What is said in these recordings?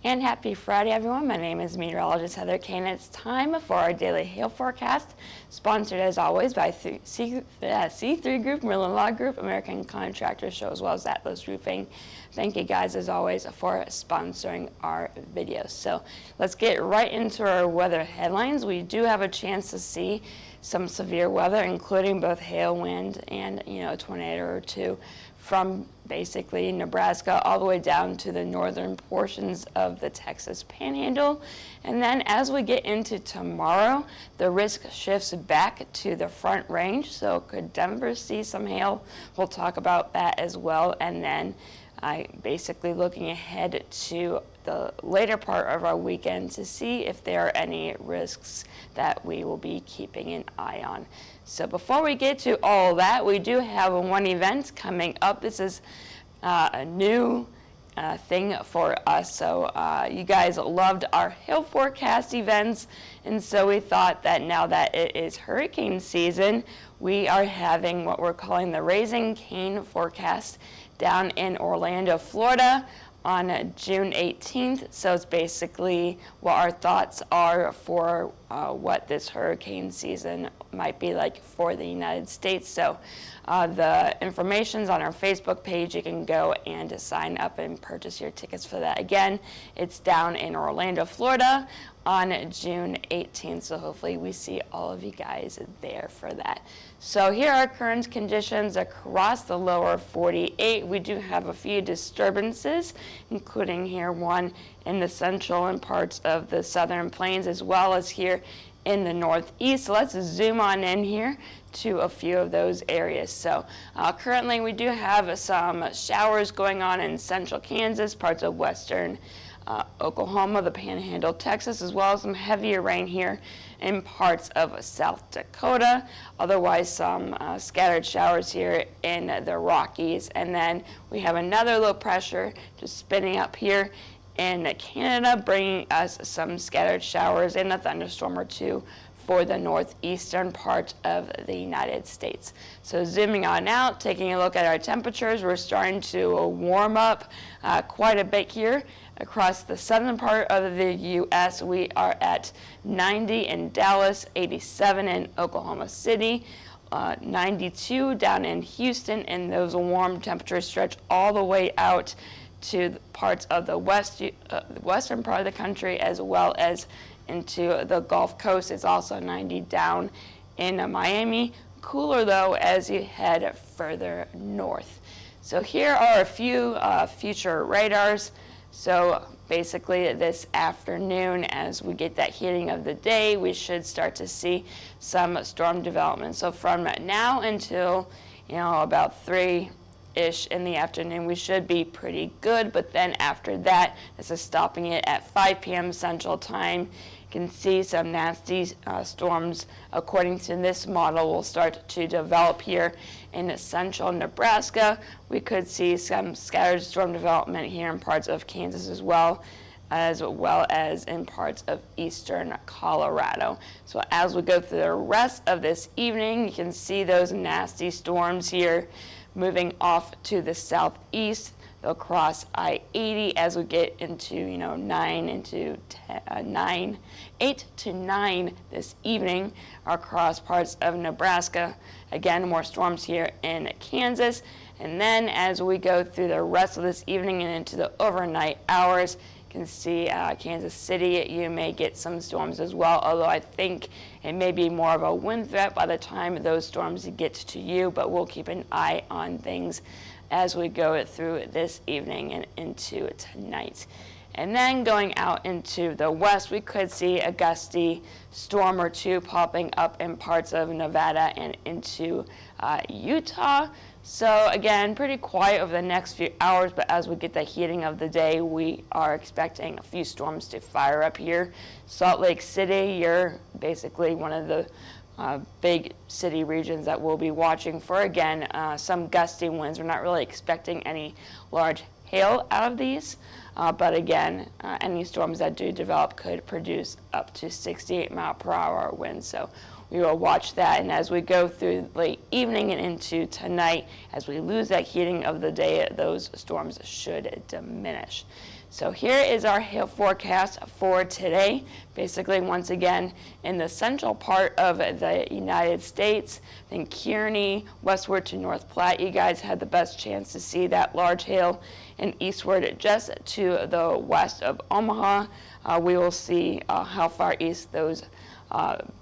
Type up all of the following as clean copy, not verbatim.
And happy Friday, everyone. My name is meteorologist Heather Kane. It's time for our daily hail forecast, sponsored as always by C3 Group, Merlin Law Group, American Contractor Show, as well as Atlas Roofing. Thank you guys, as always, for sponsoring our videos. So let's get right into our weather headlines. We do have a chance to see some severe weather, including both hail, wind, and a tornado or two from basically Nebraska all the way down to the northern portions of the Texas Panhandle. And then as we get into tomorrow, the risk shifts back to the front range. So could Denver see some hail? We'll talk about that as well. And then basically looking ahead to the later part of our weekend to see if there are any risks that we will be keeping an eye on. So before we get to all that, we do have one event coming up. This is a new thing for us. So you guys loved our hail forecast events, and so we thought that now that it is hurricane season, we are having what we're calling the Raising Cane forecast down in Orlando, Florida on June 18th. So it's basically what our thoughts are for what this hurricane season might be like for the United States. So the information's on our Facebook page. You can go and sign up and purchase your tickets for that. Again, it's down in Orlando, Florida on June 18th. So hopefully we see all of you guys there for that. So here are current conditions across the lower 48. We do have a few disturbances, including here one in the central and parts of the southern plains, as well as here in the northeast. So let's zoom on in here to a few of those areas. So currently we do have some showers going on in central Kansas, parts of western Oklahoma, the Panhandle, Texas, as well as some heavier rain here in parts of South Dakota. Otherwise, some scattered showers here in the Rockies. And then we have another low pressure just spinning up here in Canada, bringing us some scattered showers and a thunderstorm or two for the northeastern part of the United States. So zooming on out, taking a look at our temperatures, we're starting to warm up quite a bit here. Across the southern part of the U.S., we are at 90 in Dallas, 87 in Oklahoma City, 92 down in Houston, and those warm temperatures stretch all the way out to parts of the western part of the country, as well as into the Gulf Coast. It's also 90 down in Miami. Cooler, though, as you head further north. So here are a few future radars. So basically this afternoon, as we get that heating of the day, we should start to see some storm development. So from now until about 3-ish in the afternoon, we should be pretty good. But then after that, this is stopping it at 5 p.m. Central Time. Can see some nasty storms, according to this model, will start to develop here in central Nebraska. We could see some scattered storm development here in parts of Kansas as well as in parts of eastern Colorado. So as we go through the rest of this evening, you can see those nasty storms here moving off to the southeast. They'll cross I-80 as we get into 8 to 9 this evening across parts of Nebraska. Again, more storms here in Kansas. And then as we go through the rest of this evening and into the overnight hours, you can see Kansas City, you may get some storms as well, although I think it may be more of a wind threat by the time those storms get to you, but we'll keep an eye on things as we go through this evening and into tonight. And then going out into the west, we could see a gusty storm or two popping up in parts of Nevada and into Utah. So again, pretty quiet over the next few hours, but as we get the heating of the day, we are expecting a few storms to fire up here. Salt Lake City, you're basically one of the big city regions that we'll be watching for. Again, some gusty winds. We're not really expecting any large hail out of these, but again, any storms that do develop could produce up to 68 mile per hour winds. So we will watch that. And as we go through late evening and into tonight, as we lose that heating of the day, those storms should diminish. So here is our hail forecast for today. Basically, once again, in the central part of the United States, then Kearney, westward to North Platte, you guys had the best chance to see that large hail. And eastward, just to the west of Omaha, we will see how far east those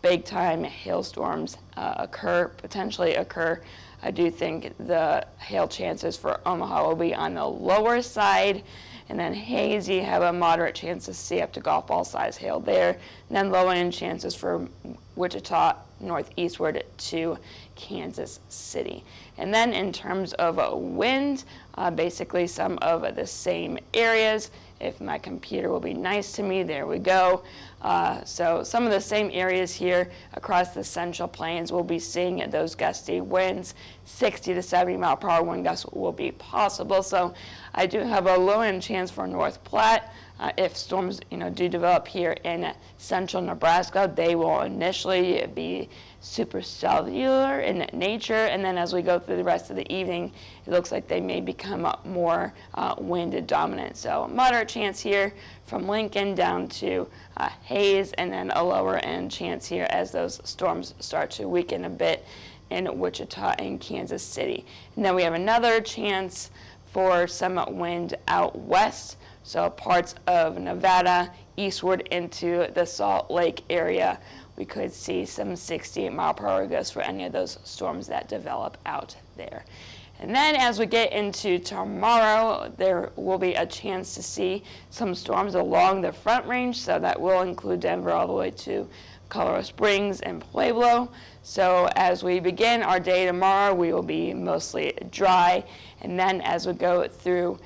big-time hailstorms potentially occur. I do think the hail chances for Omaha will be on the lower side. And then Hays, you have a moderate chance to see up to golf ball size hail there. And then low end chances for Wichita northeastward to Kansas City. And then in terms of wind, basically some of the same areas. If my computer will be nice to me, there we go. So some of the same areas here across the Central Plains, we'll be seeing those gusty winds. 60 to 70 mile per hour wind gusts will be possible. So I do have a low end chance for North Platte. If storms do develop here in central Nebraska, they will initially be supercellular in nature, and then as we go through the rest of the evening, it looks like they may become more wind dominant. So a moderate chance here from Lincoln down to Hays, and then a lower end chance here as those storms start to weaken a bit in Wichita and Kansas City. And then we have another chance for some wind out west, so parts of Nevada eastward into the Salt Lake area. We could see some 68 mile per hour gusts for any of those storms that develop out there. And then as we get into tomorrow, there will be a chance to see some storms along the Front Range, so that will include Denver all the way to Colorado Springs and Pueblo. So as we begin our day tomorrow, we will be mostly dry, and then as we go through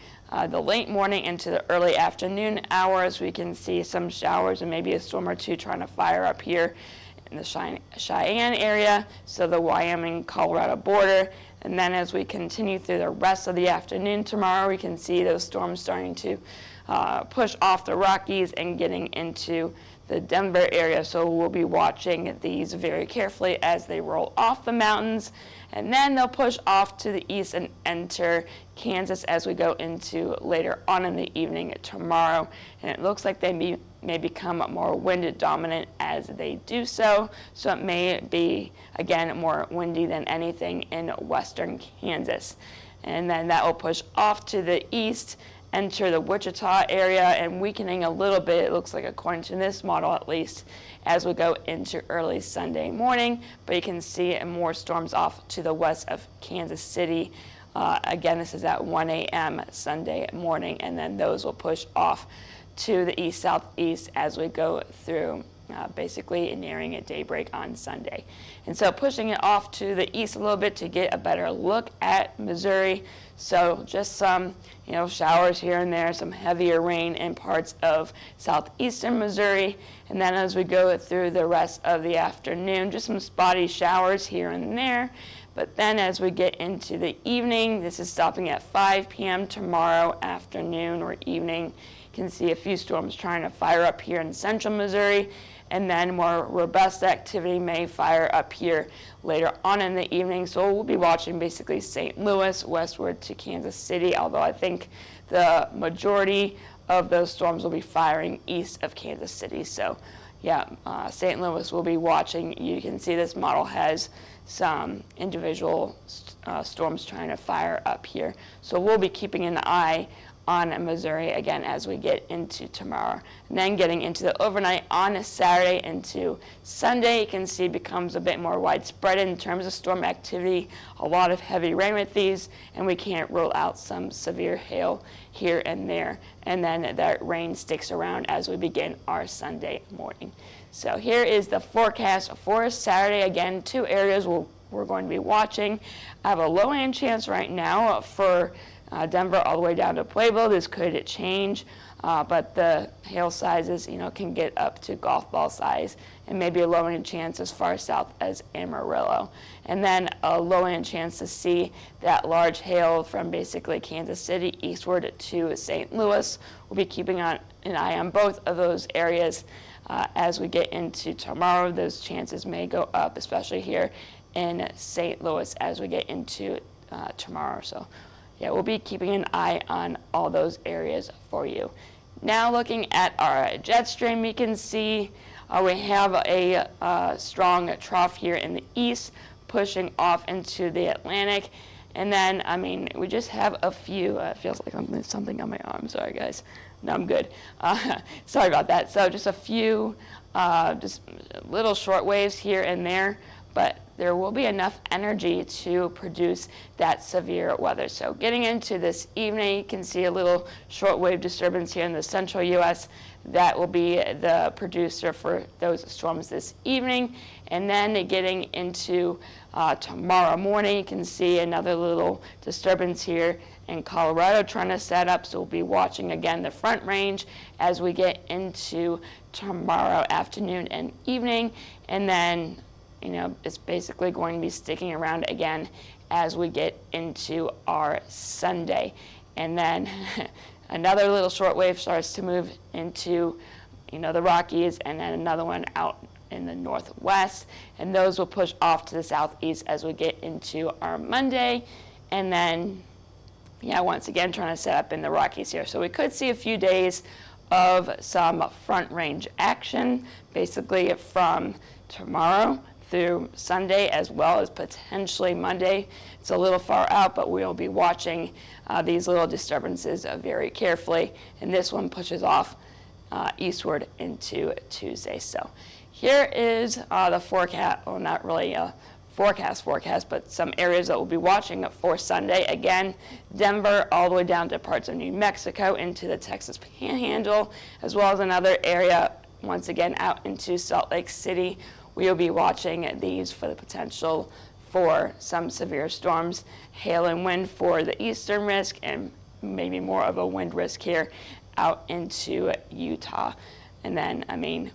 the late morning into the early afternoon hours, we can see some showers and maybe a storm or two trying to fire up here in the Cheyenne area, so the Wyoming-Colorado border. And then as we continue through the rest of the afternoon tomorrow, we can see those storms starting to push off the Rockies and getting into the Denver area. So we'll be watching these very carefully as they roll off the mountains. And then they'll push off to the east and enter Kansas as we go into later on in the evening tomorrow. And it looks like they may become more wind dominant as they do so. So it may be, again, more windy than anything in western Kansas. And then that will push off to the east, enter the Wichita area, and weakening a little bit, it looks like, according to this model at least, as we go into early Sunday morning. But you can see more storms off to the west of Kansas City. Again, this is at 1 a.m. Sunday morning, and then those will push off to the east-southeast as we go through, basically nearing at daybreak on Sunday. And so pushing it off to the east a little bit to get a better look at Missouri. So just some, showers here and there, some heavier rain in parts of southeastern Missouri. And then as we go through the rest of the afternoon, just some spotty showers here and there. But then as we get into the evening, this is stopping at 5 p.m. tomorrow afternoon or evening. You can see a few storms trying to fire up here in central Missouri, and then more robust activity may fire up here later on in the evening. So we'll be watching basically St. Louis westward to Kansas City, although I think the majority of those storms will be firing east of Kansas City. So yeah, St. Louis will be watching. You can see this model has some individual storms trying to fire up here. So we'll be keeping an eye on Missouri again as we get into tomorrow. And then getting into the overnight on Saturday into Sunday, you can see becomes a bit more widespread in terms of storm activity. A lot of heavy rain with these, and we can't rule out some severe hail here and there. And then that rain sticks around as we begin our Sunday morning. So here is the forecast for Saturday. Again, 2 areas we're going to be watching. I have a low end chance right now for Denver all the way down to Pueblo. This could change but the hail sizes, can get up to golf ball size, and maybe a low end chance as far south as Amarillo. And then a low end chance to see that large hail from basically Kansas City eastward to St. Louis. We'll be keeping an eye on both of those areas as we get into tomorrow. Those chances may go up, especially here in St. Louis as we get into tomorrow. So yeah, we'll be keeping an eye on all those areas for you. Now looking at our jet stream, we can see we have a strong trough here in the east pushing off into the Atlantic. And then, we just have a few, it feels like something on my arm, sorry guys. No, I'm good. Sorry about that. So just a few, just little short waves here and there, but there will be enough energy to produce that severe weather. So getting into this evening, you can see a little shortwave disturbance here in the central U.S. That will be the producer for those storms this evening. And then getting into tomorrow morning, you can see another little disturbance here in Colorado trying to set up. So we'll be watching again the front range as we get into tomorrow afternoon and evening. And then it's basically going to be sticking around again as we get into our Sunday. And then another little short wave starts to move into, the Rockies, and then another one out in the northwest. And those will push off to the southeast as we get into our Monday. And then, once again, trying to set up in the Rockies here. So we could see a few days of some front range action, basically from tomorrow through Sunday, as well as potentially Monday. It's a little far out, but we'll be watching these little disturbances very carefully. And this one pushes off eastward into Tuesday. So here is the forecast, well, not really a forecast, but some areas that we'll be watching for Sunday. Again, Denver all the way down to parts of New Mexico into the Texas Panhandle, as well as another area, once again, out into Salt Lake City. We will be watching these for the potential for some severe storms, hail and wind for the eastern risk, and maybe more of a wind risk here out into Utah. And then,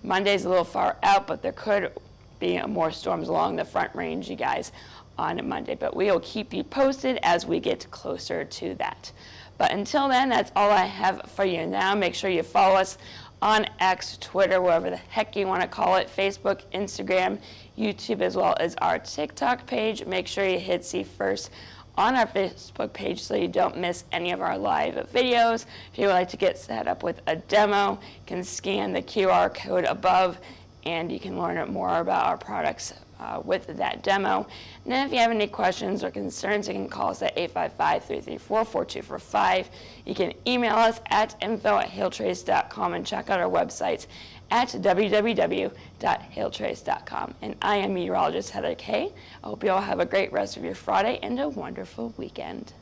Monday's a little far out, but there could be more storms along the front range, you guys, on Monday. But we will keep you posted as we get closer to that. But until then, that's all I have for you now. Make sure you follow us on X, Twitter, whatever the heck you want to call it, Facebook, Instagram, YouTube, as well as our TikTok page. Make sure you hit see first on our Facebook page so you don't miss any of our live videos. If you would like to get set up with a demo, you can scan the QR code above and you can learn more about our products with that demo. And then if you have any questions or concerns, you can call us at 855-334-4245. You can email us at info@hailtrace.com and check out our website at www.hailtrace.com. And I am meteorologist Heather Kay. I hope you all have a great rest of your Friday and a wonderful weekend.